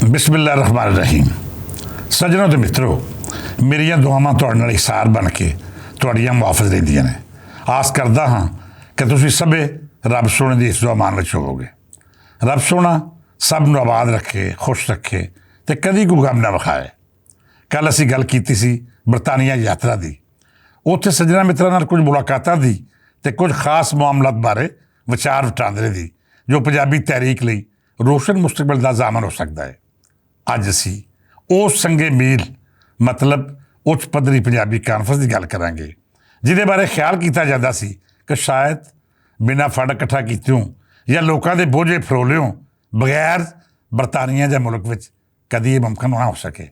ਬਿਸਮਿਲ੍ਲਾ ਰਹਿਮਾਨ ਰਹੀਮ। ਸੱਜਣੋ ਤੇ ਮਿੱਤਰੋ, ਮੇਰੀਆਂ ਦੁਆਵਾਂ ਤੁਹਾਡੇ ਨਾਲ ਇਕਸਾਰ ਬਣ ਕੇ ਤੁਹਾਡੀਆਂ ਮੁਹਾਫਿਜ਼ ਰਹਿੰਦੀਆਂ ਨੇ। ਆਸ ਕਰਦਾ ਹਾਂ ਕਿ ਤੁਸੀਂ ਸਭੇ ਰੱਬ ਸੋਹਣੇ ਦੀ ਇਸ ਦੁਆ ਮਾਨ ਵਿੱਚ ਹੋਵੋਗੇ। ਰੱਬ ਸੋਹਣਾ ਸਭ ਨੂੰ ਆਬਾਦ ਰੱਖੇ, ਖੁਸ਼ ਰੱਖੇ ਅਤੇ ਕਦੀ ਕੋਈ ਗਮ ਨਾ ਵਿਖਾਏ। ਕੱਲ੍ਹ ਅਸੀਂ ਗੱਲ ਕੀਤੀ ਸੀ ਬਰਤਾਨੀਆ ਯਾਤਰਾ ਦੀ। ਉੱਥੇ ਸੱਜਣਾ ਮਿੱਤਰਾਂ ਨਾਲ ਕੁਝ ਮੁਲਾਕਾਤਾਂ ਦੀ ਅਤੇ ਕੁਝ ਖਾਸ ਮਾਮਲਾਤ ਬਾਰੇ ਵਿਚਾਰ ਵਟਾਂਦਰੇ ਦੀ, ਜੋ ਪੰਜਾਬੀ ਤਹਿਰੀਕ ਲਈ ਰੋਸ਼ਨ ਮੁਸਤਕਬਲ ਦਾ ਜ਼ਾਮਨ ਹੋ ਸਕਦਾ ਹੈ। ਅੱਜ ਅਸੀਂ ਉਸ ਸੰਗੇ ਮੀਲ ਮਤਲਬ ਉੱਚ ਪੱਧਰੀ ਪੰਜਾਬੀ ਕਾਨਫਰੰਸ ਦੀ ਗੱਲ ਕਰਾਂਗੇ, ਜਿਹਦੇ ਬਾਰੇ ਖਿਆਲ ਕੀਤਾ ਜਾਂਦਾ ਸੀ ਕਿ ਸ਼ਾਇਦ ਬਿਨਾਂ ਫੰਡ ਇਕੱਠਾ ਕੀਤਿਓਂ ਜਾਂ ਲੋਕਾਂ ਦੇ ਬੋਝੇ ਫਰੋਲਿਓਂ ਬਗੈਰ ਬਰਤਾਨੀਆ ਜਾਂ ਮੁਲਕ ਵਿੱਚ ਕਦੀ ਇਹ ਮੁਮਕਿਨ ਨਾ ਹੋ ਸਕੇ।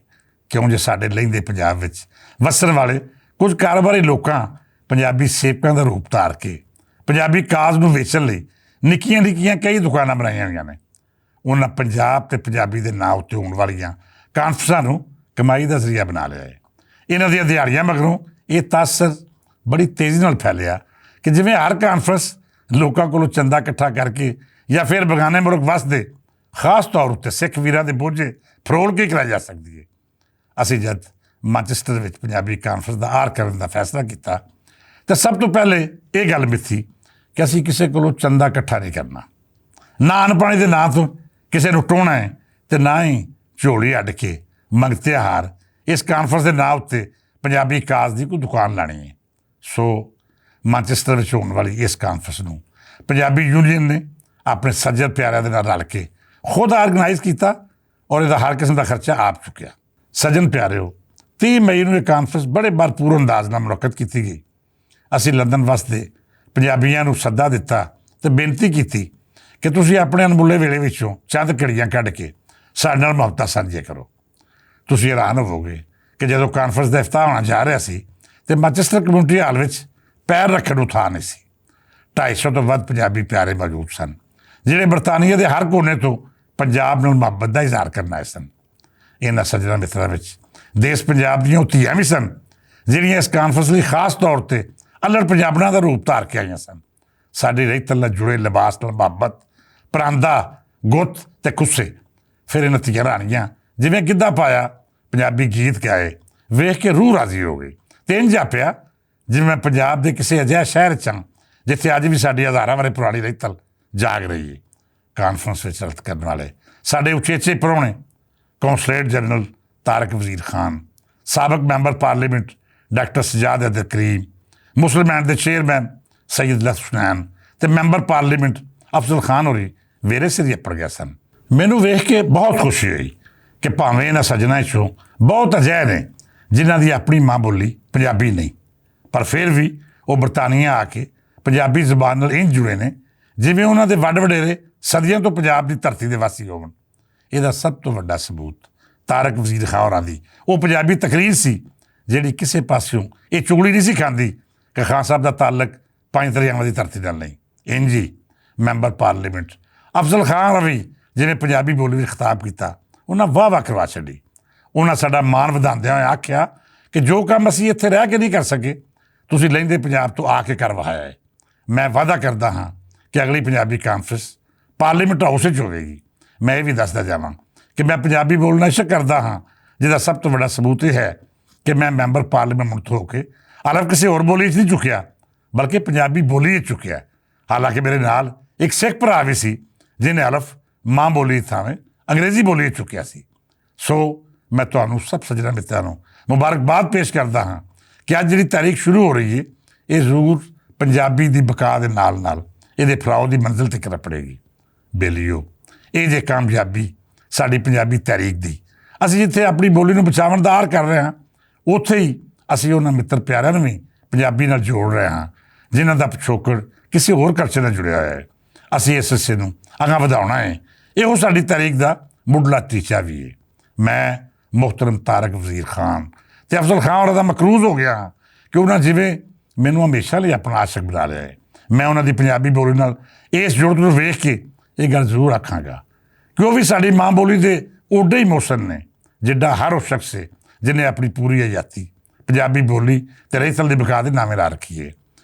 ਕਿਉਂ ਜੇ ਸਾਡੇ ਲਹਿੰਦੇ ਪੰਜਾਬ ਵਿੱਚ ਵਸਣ ਵਾਲੇ ਕੁਝ ਕਾਰੋਬਾਰੀ ਲੋਕਾਂ ਪੰਜਾਬੀ ਸੇਵਕਾਂ ਦਾ ਰੂਪ ਧਾਰ ਕੇ ਪੰਜਾਬੀ ਕਾਜ਼ ਨੂੰ ਵੇਚਣ ਲਈ ਨਿੱਕੀਆਂ ਨਿੱਕੀਆਂ ਕਈ ਦੁਕਾਨਾਂ ਬਣਾਈਆਂ ਹੋਈਆਂ ਨੇ। ਉਹਨਾਂ ਪੰਜਾਬ ਅਤੇ ਪੰਜਾਬੀ ਦੇ ਨਾਂ ਉੱਤੇ ਹੋਣ ਵਾਲੀਆਂ ਕਾਨਫਰੰਸਾਂ ਨੂੰ ਕਮਾਈ ਦਾ ਜ਼ਰੀਆ ਬਣਾ ਲਿਆ ਹੈ। ਇਹਨਾਂ ਦੀਆਂ ਦਿਹਾੜੀਆਂ ਮਗਰੋਂ ਇਹ ਤਾਸਰ ਬੜੀ ਤੇਜ਼ੀ ਨਾਲ ਫੈਲਿਆ ਕਿ ਜਿਵੇਂ ਹਰ ਕਾਨਫਰੰਸ ਲੋਕਾਂ ਕੋਲੋਂ ਚੰਦਾ ਇਕੱਠਾ ਕਰਕੇ ਜਾਂ ਫਿਰ ਬੇਗਾਨੇ ਮੁਲਕ ਵਸਦੇ ਖਾਸ ਤੌਰ ਉੱਤੇ ਸਿੱਖ ਵੀਰਾਂ ਦੇ ਬੋਝੇ ਫਰੋਲ ਕੇ ਕਰਾਈ ਜਾ ਸਕਦੀ ਹੈ। ਅਸੀਂ ਜਦ ਮਾਂਚੈਸਟਰ ਵਿੱਚ ਪੰਜਾਬੀ ਕਾਨਫਰੰਸ ਦਾ ਆਰ ਕਰਨ ਦਾ ਫੈਸਲਾ ਕੀਤਾ ਤਾਂ ਸਭ ਤੋਂ ਪਹਿਲੇ ਇਹ ਗੱਲ ਮਿੱਥੀ ਕਿ ਅਸੀਂ ਕਿਸੇ ਕੋਲੋਂ ਚੰਦਾ ਇਕੱਠਾ ਨਹੀਂ ਕਰਨਾ, ਨਾ ਅਨਪਾਣੀ ਦੇ ਨਾਂ ਤੋਂ ਕਿਸੇ ਨੂੰ ਟੋਹਣਾ ਹੈ ਅਤੇ ਨਾ ਹੀ ਝੋਲੀ ਅੱਡ ਕੇ ਮੰਗਤੇ ਹਾਰ ਇਸ ਕਾਨਫਰੰਸ ਦੇ ਨਾਂ ਉੱਤੇ ਪੰਜਾਬੀ ਕਾਜ਼ ਦੀ ਕੋਈ ਦੁਕਾਨ ਲਾਣੀ ਹੈ। ਸੋ ਮਾਂਚੈਸਟਰ ਵਿੱਚ ਹੋਣ ਵਾਲੀ ਇਸ ਕਾਨਫਰੰਸ ਨੂੰ ਪੰਜਾਬੀ ਯੂਨੀਅਨ ਨੇ ਆਪਣੇ ਸੱਜਣ ਪਿਆਰਿਆਂ ਦੇ ਨਾਲ ਰਲ ਕੇ ਖੁਦ ਆਰਗੇਨਾਈਜ਼ ਕੀਤਾ ਔਰ ਇਹਦਾ ਹਰ ਕਿਸਮ ਦਾ ਖਰਚਾ ਆਪ ਚੁੱਕਿਆ। ਸੱਜਣ ਪਿਆਰਿਓ, 30 ਮਈ ਨੂੰ ਇਹ ਕਾਨਫਰੰਸ ਬੜੇ ਭਰਪੂਰ ਅੰਦਾਜ਼ ਨਾਲ ਮੁਨੱਕਦ ਕੀਤੀ ਗਈ। ਅਸੀਂ ਲੰਦਨ ਵਸਦੇ ਪੰਜਾਬੀਆਂ ਨੂੰ ਸੱਦਾ ਦਿੱਤਾ ਅਤੇ ਬੇਨਤੀ ਕੀਤੀ ਕਿ ਤੁਸੀਂ ਆਪਣੇ ਅਣਮੁੱਲੇ ਵੇਲੇ ਵਿੱਚੋਂ ਚੰਦ ਘੜੀਆਂ ਕੱਢ ਕੇ ਸਾਡੇ ਨਾਲ ਮੁਹੱਬਤਾਂ ਸਾਂਝੀਆਂ ਕਰੋ। ਤੁਸੀਂ ਹੈਰਾਨ ਹੋਵੋਗੇ ਕਿ ਜਦੋਂ ਕਾਨਫਰੰਸ ਦਾ ਇਫਤਾਹ ਹੋਣਾ ਜਾ ਰਿਹਾ ਸੀ ਅਤੇ ਮਾਂਚੈਸਟਰ ਕਮਿਊਨਿਟੀ ਹਾਲ ਵਿੱਚ ਪੈਰ ਰੱਖਣ ਨੂੰ ਥਾਂ ਨਹੀਂ ਸੀ। 250 ਤੋਂ ਵੱਧ ਪੰਜਾਬੀ ਪਿਆਰੇ ਮੌਜੂਦ ਸਨ, ਜਿਹੜੇ ਬਰਤਾਨੀਆ ਦੇ ਹਰ ਕੋਨੇ ਤੋਂ ਪੰਜਾਬ ਨਾਲ ਮੁਹੱਬਤ ਦਾ ਇਜ਼ਹਾਰ ਕਰਨ ਆਏ ਸਨ। ਇਹਨਾਂ ਸੱਜਣਾ ਮਿੱਤਰਾਂ ਵਿੱਚ ਦੇਸ਼ ਪੰਜਾਬ ਦੀਆਂ ਉਹ ਧੀਆਂ ਵੀ ਸਨ, ਜਿਹੜੀਆਂ ਇਸ ਕਾਨਫਰੰਸ ਲਈ ਖਾਸ ਤੌਰ 'ਤੇ ਅੱਲੜ ਪੰਜਾਬਣਾਂ ਦਾ ਰੂਪ ਧਾਰ ਕੇ ਆਈਆਂ ਸਨ। ਸਾਡੀ ਰਹਿਤਲ ਨਾਲ ਜੁੜੇ ਲਿਬਾਸ ਨਾਲ ਮੁਹੱਬਤ, ਪਰਾਂਦਾ, ਗੁੱਤ ਅਤੇ ਕੁੱਸੇ। ਫਿਰ ਇਹਨਾਂ ਧੀਆਂ ਰਾਣੀਆਂ ਜਿਵੇਂ ਗਿੱਧਾ ਪਾਇਆ, ਪੰਜਾਬੀ ਗੀਤ ਗਾਏ, ਵੇਖ ਕੇ ਰੂਹ ਰਾਜ਼ੀ ਹੋ ਗਈ ਅਤੇ ਇੰਝ ਜਾਪਿਆ ਜਿਵੇਂ ਮੈਂ ਪੰਜਾਬ ਦੇ ਕਿਸੇ ਅਜਿਹੇ ਸ਼ਹਿਰ 'ਚ ਹਾਂ ਜਿੱਥੇ ਅੱਜ ਵੀ ਸਾਡੀ ਹਜ਼ਾਰਾਂ ਵਰ੍ਹੇ ਪੁਰਾਣੀ ਰਹਿਤਲ ਜਾਗ ਰਹੀ ਹੈ। ਕਾਨਫਰੰਸ ਵਿੱਚ ਸ਼ਿਰਕਤ ਕਰਨ ਵਾਲੇ ਸਾਡੇ ਉਚੇਚੇ ਪ੍ਰਾਹੁਣੇ ਕੌਂਸਲੇਟ ਜਨਰਲ ਤਾਰਿਕ ਵਜ਼ੀਰ ਖਾਨ, ਸਾਬਕ member parliament doctor Sajjad Ahad Karim, ਮੁਸਲਮਾਨ ਦੇ ਚੇਅਰਮੈਨ ਸਈਦ ਲਤਫ ਅਤੇ ਮੈਂਬਰ ਪਾਰਲੀਮੈਂਟ ਅਫਜ਼ਲ ਖਾਨ ਹੋਰੀ ਵੇਰੇ ਸਿਰ ਅੱਪੜ ਗਏ ਸਨ। ਮੈਨੂੰ ਵੇਖ ਕੇ ਬਹੁਤ ਖੁਸ਼ੀ ਹੋਈ ਕਿ ਭਾਵੇਂ ਇਹਨਾਂ ਸੱਜਣਾਂ 'ਚੋਂ ਬਹੁਤ ਅਜਿਹੇ ਨੇ ਜਿਨ੍ਹਾਂ ਦੀ ਆਪਣੀ ਮਾਂ ਬੋਲੀ ਪੰਜਾਬੀ ਨਹੀਂ, ਪਰ ਫਿਰ ਵੀ ਉਹ ਬਰਤਾਨੀਆ ਆ ਕੇ ਪੰਜਾਬੀ ਜ਼ੁਬਾਨ ਨਾਲ ਇੰਝ ਜੁੜੇ ਨੇ ਜਿਵੇਂ ਉਹਨਾਂ ਦੇ ਵੱਡ ਵਡੇਰੇ ਸਦੀਆਂ ਤੋਂ ਪੰਜਾਬ ਦੀ ਧਰਤੀ ਦੇ ਵਾਸੀ ਹੋਣ। ਇਹਦਾ ਸਭ ਤੋਂ ਵੱਡਾ ਸਬੂਤ ਤਾਰਿਕ ਵਜ਼ੀਰ ਖਾਨ ਹੋਰਾਂ ਦੀ ਉਹ ਪੰਜਾਬੀ ਤਕਰੀਰ ਸੀ, ਜਿਹੜੀ ਕਿਸੇ ਪਾਸਿਓਂ ਇਹ ਚੁਗਲੀ ਨਹੀਂ ਸੀ ਖਾਂਦੀ ਕਿ ਖਾਨ ਸਾਹਿਬ ਦਾ ਤਾਲੁਕ 5 ਦਰਿਆਵਾਂ ਦੀ ਧਰਤੀ ਨਾਲ ਨਹੀਂ। ਇੰਝ ਹੀ ਮੈਂਬਰ ਪਾਰਲੀਮੈਂਟ ਅਫਜ਼ਲ ਖਾਨ ਰਵੀ ਜਿਹਨੇ ਪੰਜਾਬੀ ਬੋਲੀ ਵਿੱਚ ਖਿਤਾਬ ਕੀਤਾ, ਉਹਨਾਂ ਵਾਹ ਵਾਹ ਕਰਵਾ ਛੱਡੀ। ਉਹਨਾਂ ਸਾਡਾ ਮਾਣ ਵਧਾਉਂਦਿਆਂ ਹੋਇਆ ਆਖਿਆ ਕਿ ਜੋ ਕੰਮ ਅਸੀਂ ਇੱਥੇ ਰਹਿ ਕੇ ਨਹੀਂ ਕਰ ਸਕੇ, ਤੁਸੀਂ ਲਹਿੰਦੇ ਪੰਜਾਬ ਤੋਂ ਆ ਕੇ ਕਰ ਵਹਾਇਆ ਹੈ। ਮੈਂ ਵਾਅਦਾ ਕਰਦਾ ਹਾਂ ਕਿ ਅਗਲੀ ਪੰਜਾਬੀ ਕਾਨਫਰੰਸ ਪਾਰਲੀਮੈਂਟ ਹਾਊਸ ਵਿੱਚ ਹੋਵੇਗੀ। ਮੈਂ ਇਹ ਵੀ ਦੱਸਦਾ ਜਾਵਾਂ ਕਿ ਮੈਂ ਪੰਜਾਬੀ ਬੋਲਣਾ ਇਸ਼ਕ ਕਰਦਾ ਹਾਂ, ਜਿਹਦਾ ਸਭ ਤੋਂ ਵੱਡਾ ਸਬੂਤ ਇਹ ਹੈ ਕਿ ਮੈਂ ਮੈਂਬਰ ਪਾਰਲੀਮੈਂਟ ਮੁਕਤ ਹੋ ਕੇ ਹਲਫ ਕਿਸੇ ਹੋਰ ਬੋਲੀ 'ਚ ਨਹੀਂ ਚੁੱਕਿਆ, ਬਲਕਿ ਪੰਜਾਬੀ ਬੋਲੀ 'ਚ ਚੁੱਕਿਆ। ਹਾਲਾਂਕਿ ਮੇਰੇ ਨਾਲ ਇੱਕ ਸਿੱਖ ਭਰਾ ਵੀ ਸੀ ਜਿਹਨੇ ਹਲਫ ਮਾਂ ਬੋਲੀ ਥਾਵੇਂ ਅੰਗਰੇਜ਼ੀ ਬੋਲੀ 'ਚ ਚੁੱਕਿਆ ਸੀ। ਸੋ ਮੈਂ ਤੁਹਾਨੂੰ ਸਭ ਸੱਜਣਾ ਮਿੱਤਰਾਂ ਨੂੰ ਮੁਬਾਰਕਬਾਦ ਪੇਸ਼ ਕਰਦਾ ਹਾਂ ਕਿ ਅੱਜ ਜਿਹੜੀ ਤਾਰੀਖ ਸ਼ੁਰੂ ਹੋ ਰਹੀ ਹੈ, ਇਹ ਜ਼ਰੂਰ ਪੰਜਾਬੀ ਦੀ ਬਕਾ ਦੇ ਨਾਲ ਨਾਲ ਇਹਦੇ ਫਲਾਓ ਦੀ ਮੰਜ਼ਿਲ ਤੱਕ ਰਪੜੇਗੀ। ਬੇਲੀਓ, ਇਹ ਜੇ ਕਾਮਯਾਬੀ ਸਾਡੀ ਪੰਜਾਬੀ ਤਹਿਰੀਕ ਦੀ, ਅਸੀਂ ਜਿੱਥੇ ਆਪਣੀ ਬੋਲੀ ਨੂੰ ਬਚਾਉਣ ਦਾ ਆਰ ਕਰ ਰਹੇ ਹਾਂ, ਉੱਥੇ ਹੀ ਅਸੀਂ ਉਹਨਾਂ ਮਿੱਤਰ ਪਿਆਰਿਆਂ ਨੂੰ ਵੀ ਪੰਜਾਬੀ ਨਾਲ ਜੋੜ ਰਹੇ ਹਾਂ ਜਿਨ੍ਹਾਂ ਦਾ ਪਿਛੋਕੜ ਕਿਸੇ ਹੋਰ ਕਲਚਰ ਨਾਲ ਜੁੜਿਆ ਹੋਇਆ ਹੈ। ਅਸੀਂ ਇਸ ਹਿੱਸੇ ਨੂੰ ਅੱਗੇ ਵਧਾਉਣਾ ਹੈ, ਇਹੋ ਸਾਡੀ ਤਹਿਰੀਕ ਦਾ ਮੁੱਢਲਾ ਟੀਚਾ ਵੀ ਹੈ। ਮੈਂ ਮੁਹਤਰਮ ਤਾਰਿਕ ਵਜ਼ੀਰ ਖਾਨ ਅਤੇ ਅਫਜ਼ਲ ਖਾਨ ਹੋਰਾਂ ਦਾ ਮਕਰੂਜ਼ ਹੋ ਗਿਆ ਕਿ ਉਹਨਾਂ ਜਿਵੇਂ ਮੈਨੂੰ ਹਮੇਸ਼ਾ ਲਈ ਆਪਣਾ ਆਸ਼ਕ ਬਣਾ ਲਿਆ ਹੈ। ਮੈਂ ਉਹਨਾਂ ਦੀ ਪੰਜਾਬੀ ਬੋਲੀ ਨਾਲ ਇਸ ਜੁੜਤ ਨੂੰ ਵੇਖ ਕੇ ਇਹ ਗੱਲ ਜ਼ਰੂਰ ਆਖਾਂਗਾ ਕਿ ਉਹ ਵੀ ਸਾਡੀ ਮਾਂ ਬੋਲੀ ਦੇ ਓਡੇ ਹੀ ਮੋਹਸਨ ਨੇ ਜਿੱਡਾ ਹਰ ਉਹ ਸ਼ਖਸ ਹੈ ਜਿਹਨੇ ਆਪਣੀ ਪੂਰੀ ਆਜ਼ਾਦੀ ਪੰਜਾਬੀ ਬੋਲੀ ਅਤੇ ਰਹਿਤਲ ਦੀ ਬਕਾ ਦੇ ਨਾਵੇਂ ਲਾ ਰੱਖੀ ਹੈ।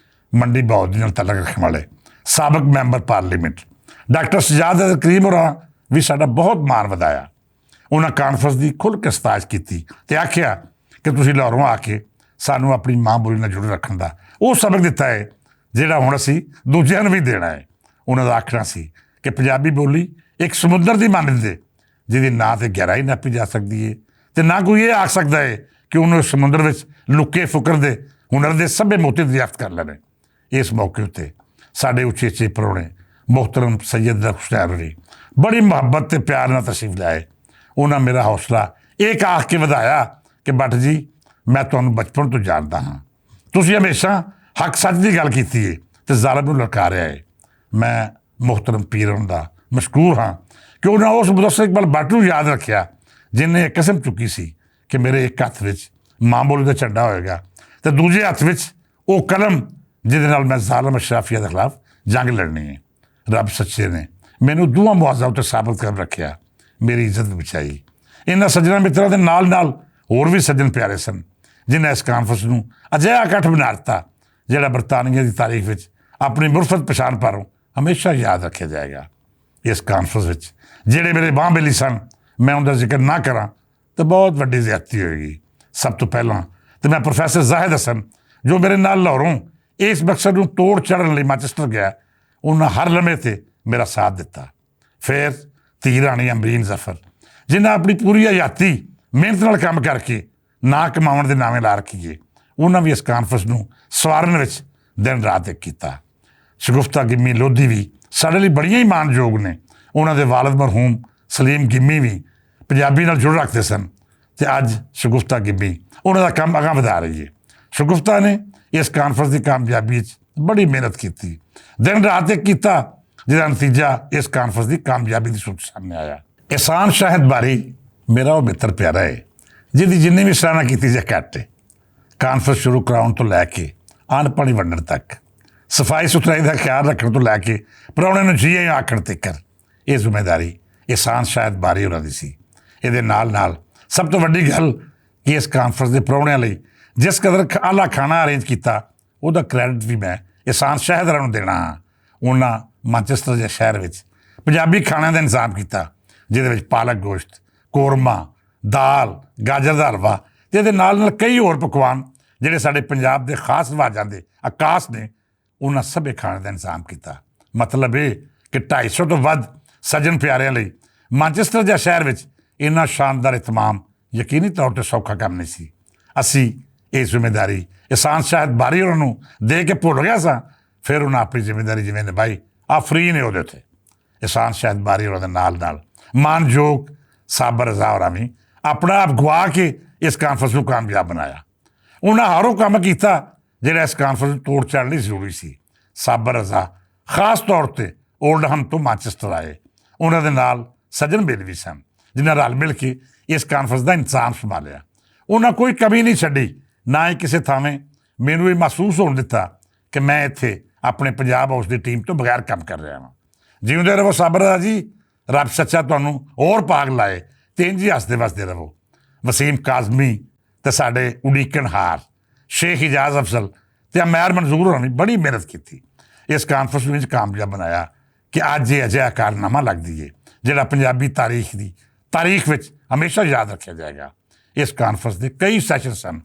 ਮੰਡੀ ਬੌਧ ਨਾਲ ਤਲਕ ਰੱਖਣ ਵਾਲੇ ਸਾਬਕ member parliament doctor Sajjad Ahad cream ਹੋਰਾਂ ਵੀ ਸਾਡਾ ਬਹੁਤ ਮਾਣ ਵਧਾਇਆ। ਉਹਨਾਂ ਕਾਨਫਰੰਸ ਦੀ ਖੁੱਲ੍ਹ ਕੇ ਸਤਾਇਸ਼ ਕੀਤੀ ਅਤੇ ਆਖਿਆ ਕਿ ਤੁਸੀਂ ਲਾਹੌਰੋਂ ਆ ਕੇ ਸਾਨੂੰ ਆਪਣੀ ਮਾਂ ਬੋਲੀ ਨਾਲ ਜੁੜੇ ਰੱਖਣ ਦਾ ਉਹ ਸਬਕ ਦਿੱਤਾ ਹੈ ਜਿਹੜਾ ਹੁਣ ਅਸੀਂ ਦੂਜਿਆਂ ਨੂੰ ਵੀ ਦੇਣਾ ਹੈ। ਉਹਨਾਂ ਦਾ ਆਖਣਾ ਸੀ ਕਿ ਪੰਜਾਬੀ ਬੋਲੀ ਇੱਕ ਸਮੁੰਦਰ ਦੀ ਮਾਨੰਦ ਹੈ ਜਿਹਦੀ ਨਾ ਤਾਂ ਗਹਿਰਾਈ ਨਾਪੀ ਜਾ ਸਕਦੀ ਹੈ ਅਤੇ ਨਾ ਕੋਈ ਇਹ ਆਖ ਸਕਦਾ ਹੈ ਕਿ ਉਹਨੂੰ ਇਸ ਸਮੁੰਦਰ ਵਿੱਚ ਲੁਕੇ ਫੁਕਰ ਦੇ ਹੁਨਰ ਦੇ ਸਭੇ ਮੋਤੀ ਦਰਿਆਫਤ ਕਰ ਲੈਣੇ। ਇਸ ਮੌਕੇ ਉੱਤੇ ਸਾਡੇ ਉਚੇਚੇ ਪ੍ਰਾਹੁਣੇ ਮੁਹਤਰਮ ਸੈਯਦ ਹੁਸੈਨ ਹੋਰੀ ਬੜੀ ਮੁਹੱਬਤ ਅਤੇ ਪਿਆਰ ਨਾਲ ਤਸ਼ਰੀਫ ਲਿਆਏ। ਉਹਨਾਂ ਮੇਰਾ ਹੌਸਲਾ ਇਹ ਆਖ ਕੇ ਵਧਾਇਆ ਕਿ ਭੱਟ ਜੀ ਮੈਂ ਤੁਹਾਨੂੰ ਬਚਪਨ ਤੋਂ ਜਾਣਦਾ ਹਾਂ, ਤੁਸੀਂ ਹਮੇਸ਼ਾ ਹੱਕ ਸੱਚ ਦੀ ਗੱਲ ਕੀਤੀ ਹੈ ਅਤੇ ਜ਼ਾਲਮ ਨੂੰ ਲਲਕਾਰਿਆ ਹੈ। ਮੈਂ ਮੁਹਤਰਮ ਪੀਰ ਦਾ ਮਸ਼ਕੂਰ ਹਾਂ ਕਿ ਉਹਨਾਂ ਉਸ ਮੁਦੱਸਰ ਇਕਬਾਲ ਭੱਟ ਨੂੰ ਯਾਦ ਰੱਖਿਆ ਜਿਹਨੇ ਇਹ ਕਸਮ ਚੁੱਕੀ ਸੀ ਕਿ ਮੇਰੇ ਇੱਕ ਹੱਥ ਵਿੱਚ ਮਾਂ ਬੋਲੀ ਦਾ ਝੰਡਾ ਹੋਏਗਾ ਅਤੇ ਦੂਜੇ ਹੱਥ ਵਿੱਚ ਉਹ ਕਲਮ ਜਿਹਦੇ ਨਾਲ ਮੈਂ ਜ਼ਾਲਮ ਅਸ਼ਰਾਫੀਆ ਦੇ ਖਿਲਾਫ ਜੰਗ ਲੜਨੀ ਹੈ। ਰੱਬ ਸੱਚੇ ਨੇ ਮੈਨੂੰ ਦੋਵਾਂ ਮੁਆਜ਼ਾਂ ਉੱਤੇ ਸਾਬਤ ਕਰ ਰੱਖਿਆ, ਮੇਰੀ ਇੱਜ਼ਤ ਬਚਾਈ। ਇਹਨਾਂ ਸੱਜਣਾ ਮਿੱਤਰਾਂ ਦੇ ਨਾਲ ਨਾਲ ਹੋਰ ਵੀ ਸੱਜਣ ਪਿਆਰੇ ਸਨ ਜਿਨ੍ਹਾਂ ਇਸ ਕਾਨਫਰੰਸ ਨੂੰ ਅਜਿਹਾ ਇਕੱਠ ਬਣਾ ਦਿੱਤਾ ਜਿਹੜਾ ਬਰਤਾਨੀਆ ਦੀ ਤਾਰੀਖ ਵਿੱਚ ਆਪਣੀ ਮੁਰਫਤ ਪਛਾਣ ਪਾਰੋਂ ਹਮੇਸ਼ਾ ਯਾਦ ਰੱਖਿਆ ਜਾਏਗਾ। ਇਸ ਕਾਨਫਰੰਸ ਵਿੱਚ ਜਿਹੜੇ ਮੇਰੇ ਬਾਂਹ-ਬੇਲੀ ਸਨ ਮੈਂ ਉਹਨਾਂ ਦਾ ਜ਼ਿਕਰ ਨਾ ਕਰਾਂ ਤਾਂ ਬਹੁਤ ਵੱਡੀ ਜ਼ਿਆਦਤੀ ਹੋਏਗੀ। ਸਭ ਤੋਂ ਪਹਿਲਾਂ ਤਾਂ ਮੈਂ ਪ੍ਰੋਫੈਸਰ ਜ਼ਾਹਿਦ ਹਸਨ ਜੋ ਮੇਰੇ ਨਾਲ ਲਾਹੌਰੋਂ ਇਸ ਮਕਸਦ ਨੂੰ ਤੋੜ ਚੜ੍ਹਨ ਲਈ ਮੈਨਚੈਸਟਰ ਗਿਆ, ਉਹਨਾਂ ਹਰ ਲਮਹੇ 'ਤੇ ਮੇਰਾ ਸਾਥ ਦਿੱਤਾ। ਫਿਰ ਧੀ ਰਾਣੀ ਅਮਰੀਨ ਜ਼ਫਰ ਜਿਨ੍ਹਾਂ ਆਪਣੀ ਪੂਰੀ ਹਯਾਤੀ ਮਿਹਨਤ ਨਾਲ ਕੰਮ ਕਰਕੇ ਨਾ ਕਮਾਉਣ ਦੇ ਨਾਵੇਂ ਲਾ ਰੱਖੀਏ, ਉਹਨਾਂ ਵੀ ਇਸ ਕਾਨਫਰੰਸ ਨੂੰ ਸਵਾਰਨ ਵਿੱਚ ਦਿਨ ਰਾਤ ਇੱਕ ਕੀਤਾ। ਸ਼ਗੁਫਤਾ ਗਿੰਮੀ ਲੋਧੀ ਵੀ ਸਾਡੇ ਲਈ ਬੜੀਆਂ ਹੀ ਮਾਣਯੋਗ ਨੇ। ਉਹਨਾਂ ਦੇ ਵਾਲਿਦ ਮਰਹੂਮ ਸਲੀਮ ਗਿੰਮੀ ਵੀ ਪੰਜਾਬੀ ਨਾਲ ਜੁੜ ਰੱਖਦੇ ਸਨ ਅਤੇ ਅੱਜ ਸ਼ਗੁਫਤਾ ਗਿੰਮੀ ਉਹਨਾਂ ਦਾ ਕੰਮ ਅਗਾਂਹ ਵਧਾ ਰਹੀ ਹੈ। ਸ਼ਗੁਫਤਾ ਨੇ ਇਸ ਕਾਨਫਰੰਸ ਦੀ ਕਾਮਯਾਬੀ 'ਚ ਬੜੀ ਮਿਹਨਤ ਕੀਤੀ, ਦਿਨ ਰਾਤ ਇੱਕ ਕੀਤਾ, ਜਿਹਦਾ ਨਤੀਜਾ ਇਸ ਕਾਨਫਰੰਸ ਦੀ ਕਾਮਯਾਬੀ ਦੀ ਸੂਰਤ ਸਾਹਮਣੇ ਆਇਆ। ਇਹਸਾਨ ਸ਼ਾਹਿਦ ਬਾਰੀ ਮੇਰਾ ਉਹ ਮਿੱਤਰ ਪਿਆਰਾ ਹੈ ਜਿਹਦੀ ਜਿੰਨੀ ਵੀ ਸਰਾਹਨਾ ਕੀਤੀ ਜੇ ਘੱਟ ਹੈ। ਕਾਨਫਰੰਸ ਸ਼ੁਰੂ ਕਰਾਉਣ ਤੋਂ ਲੈ ਕੇ ਅੰਨ ਪਾਣੀ ਵੰਡਣ ਤੱਕ, ਸਫਾਈ ਸੁਥਰਾਈ ਦਾ ਖਿਆਲ ਰੱਖਣ ਤੋਂ ਲੈ ਕੇ ਪ੍ਰਾਹੁਣੇ ਨੂੰ ਜੀ ਆਇਆਂ ਆਖਣ ਤੱਕ ਇਹ ਜ਼ਿੰਮੇਵਾਰੀ ਇਹਸਾਨ ਸ਼ਾਹਿਦ ਬਾਰੀ ਉਹਨਾਂ ਦੀ ਸੀ। ਇਹਦੇ ਨਾਲ ਨਾਲ ਸਭ ਤੋਂ ਵੱਡੀ ਗੱਲ ਕਿ ਇਸ ਕਾਨਫਰੰਸ ਦੇ ਪ੍ਰਾਹੁਣਿਆਂ ਲਈ ਜਿਸ ਕਦਰ ਆਲਾ ਖਾਣਾ ਅਰੇਂਜ ਕੀਤਾ ਉਹਦਾ ਕ੍ਰੈਡਿਟ ਵੀ ਮੈਂ ਇਹਸਾਨ ਸ਼ਾਹਿਦ ਹੋਰਾਂ ਨੂੰ ਦੇਣਾ ਹਾਂ। ਉਹਨਾਂ ਮੈਨਚੈਸਟਰ ਜਿਹੇ ਸ਼ਹਿਰ ਵਿੱਚ ਪੰਜਾਬੀ ਖਾਣਿਆਂ ਦਾ ਇੰਤਜ਼ਾਮ ਕੀਤਾ ਜਿਹਦੇ ਵਿੱਚ ਪਾਲਕ ਗੋਸ਼ਤ, ਕੋਰਮਾ, ਦਾਲ, ਗਾਜਰ ਦਾ ਹਲਵਾ ਅਤੇ ਇਹਦੇ ਨਾਲ ਨਾਲ ਕਈ ਹੋਰ ਪਕਵਾਨ ਜਿਹੜੇ ਸਾਡੇ ਪੰਜਾਬ ਦੇ ਖਾਸ ਰਿਵਾਜ਼ਾਂ ਦੇ ਅਕਾਸ ਨੇ, ਉਹਨਾਂ ਸਭੇ ਖਾਣੇ ਦਾ ਇੰਤਜ਼ਾਮ ਕੀਤਾ। ਮਤਲਬ ਇਹ ਕਿ 250 ਤੋਂ ਵੱਧ ਸੱਜਣ ਪਿਆਰਿਆਂ ਲਈ ਮੈਨਚੈਸਟਰ ਜਿਹੇ ਸ਼ਹਿਰ ਵਿੱਚ ਇੰਨਾ ਸ਼ਾਨਦਾਰ ਇਤਮਾਮ ਯਕੀਨੀ ਤੌਰ 'ਤੇ ਸੌਖਾ ਕੰਮ ਨਹੀਂ ਸੀ। ਅਸੀਂ ਇਹ ਜ਼ਿੰਮੇਵਾਰੀ ਇਹਸਾਨ ਸ਼ਾਹਿਦ ਬਾਰੀ ਉਹਨਾਂ ਨੂੰ ਦੇ ਕੇ ਭੁੱਲ ਗਿਆ ਸਾਂ। ਫਿਰ ਉਹਨਾਂ ਆਪਣੀ ਜ਼ਿੰਮੇਵਾਰੀ ਜਿਵੇਂ ਨਿਭਾਈ ਆਫਰੀਨ ਹੈ ਉਹਦੇ ਉੱਤੇ। ਇਹਸਾਨ ਸ਼ਾਹਿਦ ਬਾਰੀ ਉਹਨਾਂ ਦੇ ਨਾਲ ਨਾਲ ਮਾਨਯੋਗ ਸਾਬਰ ਰਜ਼ਾ ਹੋਰਾਂ ਵੀ ਆਪਣਾ ਆਪ ਗਵਾ ਕੇ ਇਸ ਕਾਨਫਰੰਸ ਨੂੰ ਕਾਮਯਾਬ ਬਣਾਇਆ। ਉਹਨਾਂ ਹਰ ਉਹ ਕੰਮ ਕੀਤਾ ਜਿਹੜਾ ਇਸ ਕਾਨਫਰੰਸ ਨੂੰ ਤੋੜ ਚੜ੍ਹਨ ਲਈ ਜ਼ਰੂਰੀ ਸੀ। ਸਾਬਰ ਰਜ਼ਾ ਖਾਸ ਤੌਰ 'ਤੇ ਓਲਡਹਮ ਤੋਂ ਮੈਨਚੈਸਟਰ ਆਏ। ਉਹਨਾਂ ਦੇ ਨਾਲ ਸੱਜਣ ਬੇਲ ਵੀ ਸਨ ਜਿਨ੍ਹਾਂ ਰਲ ਮਿਲ ਕੇ ਇਸ ਕਾਨਫਰੰਸ ਦਾ ਇੰਤਜ਼ਾਮ ਸੰਭਾਲਿਆ। ਉਹਨਾਂ ਕੋਈ ਕਮੀ ਨਹੀਂ ਛੱਡੀ, ਨਾ ਹੀ ਕਿਸੇ ਥਾਵੇਂ ਮੈਨੂੰ ਇਹ ਮਹਿਸੂਸ ਹੋਣ ਦਿੱਤਾ ਕਿ ਮੈਂ ਇੱਥੇ ਆਪਣੇ ਪੰਜਾਬ ਹਾਊਸ ਦੀ ਟੀਮ ਤੋਂ ਬਗੈਰ ਕੰਮ ਕਰ ਰਿਹਾ ਹਾਂ। ਜਿਉਂਦੇ ਰਹੋ ਸਾਬਰ ਰਜ਼ਾ ਜੀ, ਰੱਬ ਸੱਚਾ ਤੁਹਾਨੂੰ ਹੋਰ ਪਾਗ ਲਾਏ ਅਤੇ ਇੰਝ ਹੀ ਹੱਸਦੇ ਵਸਦੇ ਰਹੋ। ਵਸੀਮ ਕਾਜ਼ਮੀ ਅਤੇ ਸਾਡੇ ਉਡੀਕਣ ਹਾਰ ਸ਼ੇਖ ਇਜਾਜ਼ ਅਫਜ਼ਲ ਅਤੇ ਅਮੈਰ ਮਨਜ਼ੂਰ ਹੋਰਾਂ ਨੇ ਬੜੀ ਮਿਹਨਤ ਕੀਤੀ, ਇਸ ਕਾਨਫਰੰਸ ਨੂੰ ਇੰਝ ਕਾਮਯਾਬ ਬਣਾਇਆ ਕਿ ਅੱਜ ਇਹ ਅਜਿਹਾ ਕਾਰਨਾਮਾ ਲੱਗਦੀ ਹੈ ਜਿਹੜਾ ਪੰਜਾਬੀ ਤਾਰੀਖ ਵਿੱਚ ਹਮੇਸ਼ਾ ਯਾਦ ਰੱਖਿਆ ਜਾਏਗਾ। ਇਸ ਕਾਨਫਰੰਸ ਦੇ ਕਈ ਸੈਸ਼ਨ ਸਨ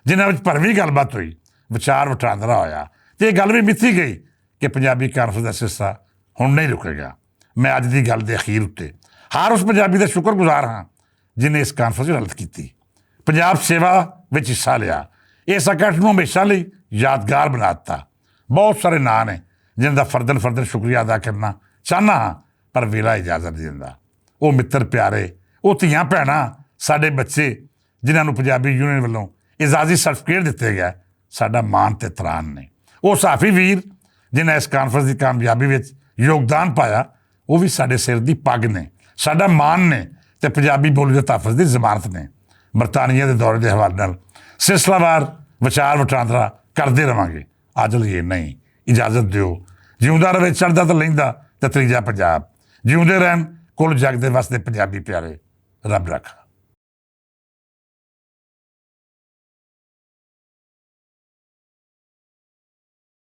ਜਿਨ੍ਹਾਂ ਵਿੱਚ ਭਰਵੀਂ ਗੱਲਬਾਤ ਹੋਈ, ਵਿਚਾਰ ਵਟਾਂਦਰਾ ਹੋਇਆ ਅਤੇ ਇਹ ਗੱਲ ਵੀ ਮਿੱਥੀ ਗਈ ਕਿ ਪੰਜਾਬੀ ਕਾਨਫਰੰਸ ਦਾ ਸਿਲਸਿਲਾ ਹੁਣ ਨਹੀਂ ਰੁਕੇਗਾ। ਮੈਂ ਅੱਜ ਦੀ ਗੱਲ ਦੇ ਅਖੀਰ ਉੱਤੇ ਹਰ ਉਸ ਪੰਜਾਬੀ ਦਾ ਸ਼ੁਕਰਗੁਜ਼ਾਰ ਹਾਂ ਜਿਹਨੇ ਇਸ ਕਾਨਫਰੰਸ ਵਿੱਚ ਮਦਦ ਕੀਤੀ, ਪੰਜਾਬ ਸੇਵਾ ਵਿੱਚ ਹਿੱਸਾ ਲਿਆ, ਇਸ ਇਕੱਠ ਨੂੰ ਹਮੇਸ਼ਾ ਲਈ ਯਾਦਗਾਰ ਬਣਾ ਦਿੱਤਾ। ਬਹੁਤ ਸਾਰੇ ਨਾਂ ਨੇ ਜਿਨ੍ਹਾਂ ਦਾ ਫਰਦਨ ਸ਼ੁਕਰੀਆ ਅਦਾ ਕਰਨਾ ਚਾਹੁੰਦਾ ਹਾਂ, ਪਰ ਵੇਲਾ ਇਜਾਜ਼ਤ ਨਹੀਂ ਦਿੰਦਾ। ਉਹ ਮਿੱਤਰ ਪਿਆਰੇ, ਉਹ ਧੀਆਂ ਭੈਣਾਂ, ਸਾਡੇ ਬੱਚੇ ਜਿਨ੍ਹਾਂ ਨੂੰ ਪੰਜਾਬੀ ਯੂਨੀਅਨ ਵੱਲੋਂ ਇਜਾਜ਼ੀ ਸਰਟੀਫਿਕੇਟ ਦਿੱਤੇ ਗਿਆ, ਸਾਡਾ ਮਾਣ ਅਤੇ ਤਰਾਨ ਨੇ। ਉਹ ਸਾਫੀ ਵੀਰ ਜਿਨ੍ਹਾਂ ਇਸ ਕਾਨਫਰੰਸ ਦੀ ਕਾਮਯਾਬੀ ਵਿੱਚ ਯੋਗਦਾਨ ਪਾਇਆ, ਉਹ ਵੀ ਸਾਡੇ ਸਿਰ ਦੀ ਪੱਗ ਨੇ, ਸਾਡਾ ਮਾਣ ਨੇ ਅਤੇ ਪੰਜਾਬੀ ਬੋਲੀ ਦੇ ਤਹਫ਼ੁਜ਼ ਦੀ ਜ਼ਮਾਨਤ ਨੇ। ਬਰਤਾਨੀਆ ਦੇ ਦੌਰੇ ਦੇ ਹਵਾਲੇ ਨਾਲ ਸਿਲਸਿਲਾਵਾਰ ਵਿਚਾਰ ਵਟਾਂਦਰਾ ਕਰਦੇ ਰਹਾਂਗੇ। ਅੱਜ ਲਈ ਇਹ ਨਹੀਂ, ਇਜਾਜ਼ਤ ਦਿਓ। ਜਿਉਂਦਾ ਰਹੇ ਚੜ੍ਹਦਾ ਤਾਂ ਲਹਿੰਦਾ ਤੇ ਤੀਜਾ ਪੰਜਾਬ। ਜਿਉਂਦੇ ਰਹਿਣ ਕੁੱਲ ਜਗ ਦੇ ਵਸਦੇ ਪੰਜਾਬੀ ਪਿਆਰੇ। ਰੱਬ ਰੱਖਾ।